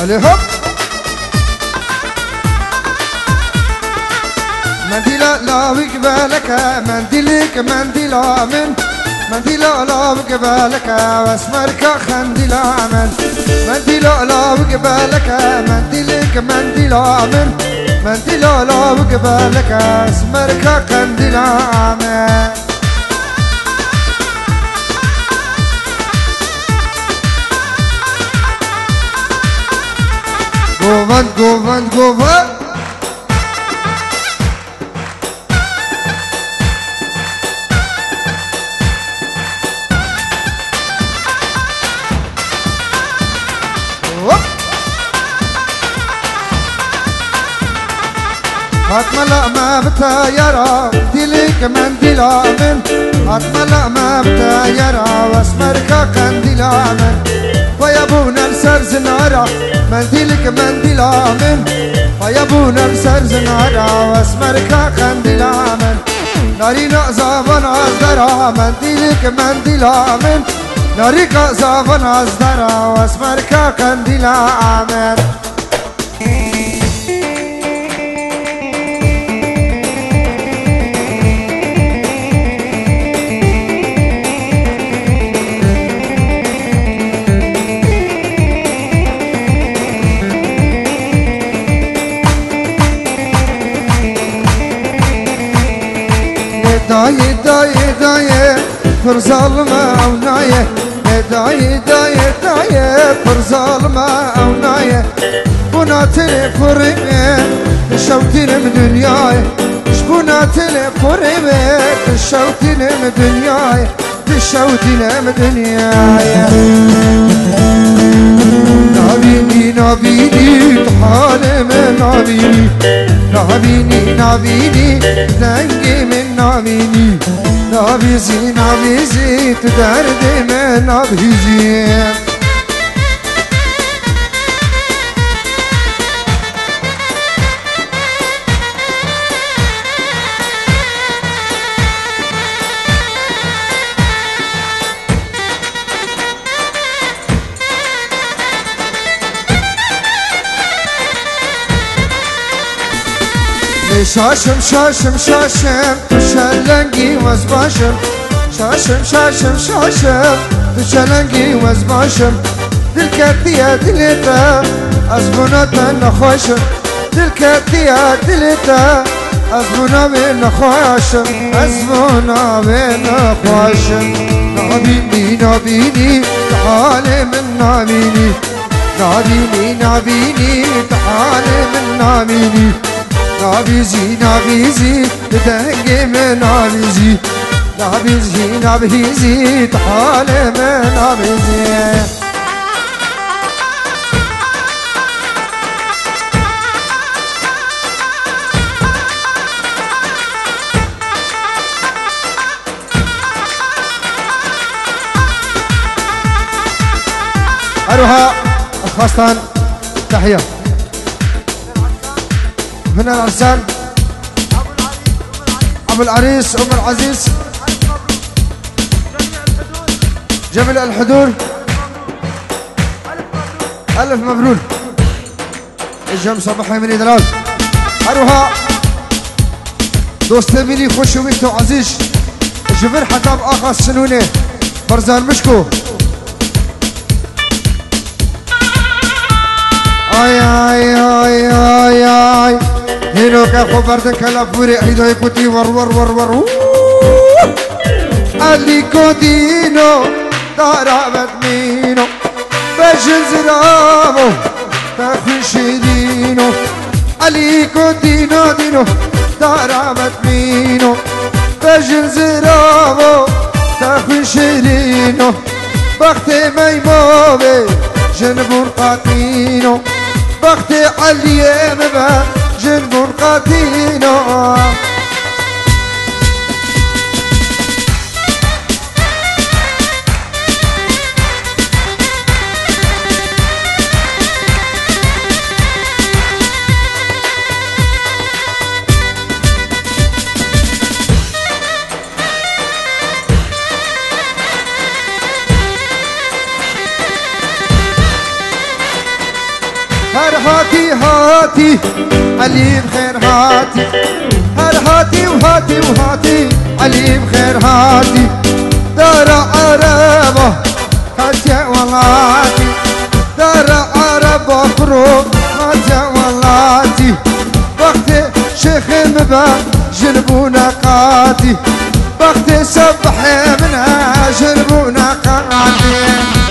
علي هوب منديلا لا وقبالك منديلك منديلا من منديلا لا وقبالك واسمرك خنديلا من منديلا لا وقبالك منديلك منديلا من منديلا لا وقبالك اسمرك خنديلا من قوفن قوفن قوفن أتملأ ما بتايرة ديلك منديلا من أتملأ ما بتايرة واسمرك قنديلا من ويابونا السر زنارة منديلك منديلا من ويابونا السر زنارة واسمرك قنديلا من ناري نقزافن عزدرة منديلك منديلا من ناري قزافن عزدرة واسمرك قنديلا من داي داي داي فرزالما او نايه داي داي داي فرزالما او نايه بنا تلفرمه تشوتين من دنياي شبنا تلفرمه تشوتين من دنياي تشوتين من دنياي نابيني نابيني تحالم نابيني نابيني نابيني دنگي من نابيني نابيزي نابيزي تدرد من نابيزي شاشم شاشم شاشم تو شلنگی وز باشم شاشم شاشم شاشم تو شلنگی وز باشم دل کردیه دلتا از بناتا نخواشم دل کردیه دلتا از بنا نخواشم از بنا نخواشم نابینی نابینی حال من نابینی نابینی نابینی حال من نابینی نابيزي نابيزي تدنقي من نابيزي نابيزي نابيزي تحالي من نابيزي أروها خاصة تحية من العرسان أبو العريس أم العزيز جميل الحضور ألف مبروك الجم صباحي من إدلال أروها دوست مني خوش وميتو عزيز جبر حتى بآخر سنوني فرزان مشكو آي آي آي آي آي هينو كاخو بردك لفوري عيدو يكوتي ور ور ور ور أليكو دينو دارابت مينو بجن زرابو تخش دينو أليكو دينو دينو دارابت مينو بجن زرابو تخش دينو بختي ميموبي جنبور قاتينو بختي عليا مبا جنبور قاتينو هر هاتي هاتي علي بخير هاتي هر هاتي وهاتي وهاتي علي بخير هاتي دار عربه هاتي والله دار عربه خروج هاتي والله وقت شيخ مبا جنبونا قاتي وقت سبح منها جنبونا قاتي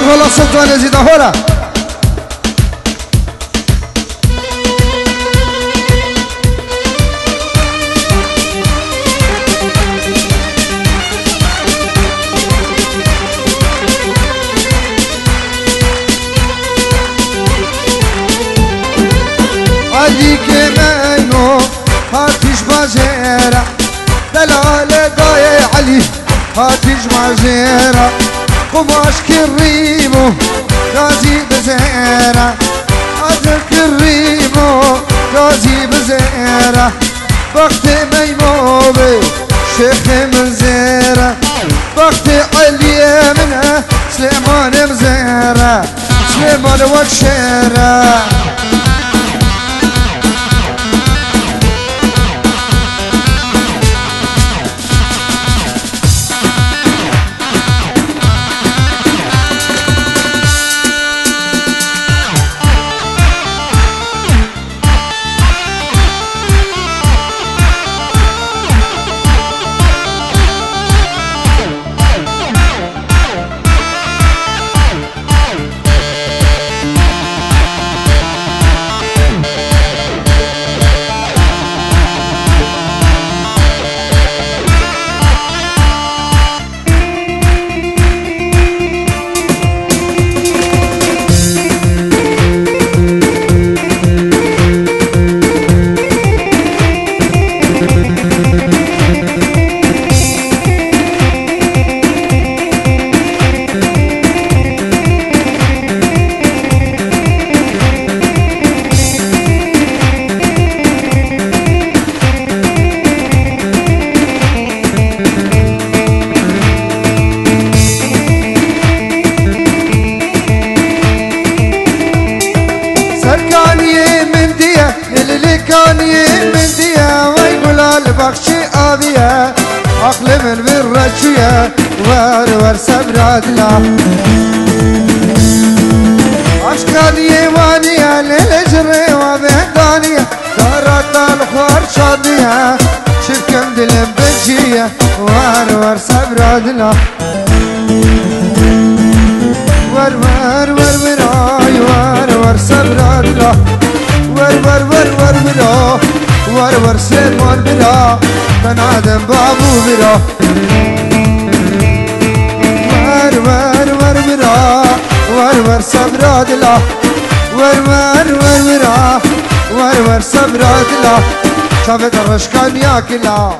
هلا سلطان يزيد هلا عليك منو هاتيش بازيرة دلال داي علي هاتيش بازيرة قماش كريمو غازي بزيرة عدل كريمو غازي بزيرة وقت ميموبي شيخ من زيرة وقت علي منها سليمان مزيرة سليمان وكشيرة بخشي أبيا أقلم بالرجية ور سبراد لا أشكال يمانية للجري وبهدانية دارت الخوار شادية شركم دلم بجية ور سبراد لا ور براي ور سبراد لا ور سلمان برا تنادم بابو برا ور سبراد لا ور سبراد لا شافت الرشكان ياكلا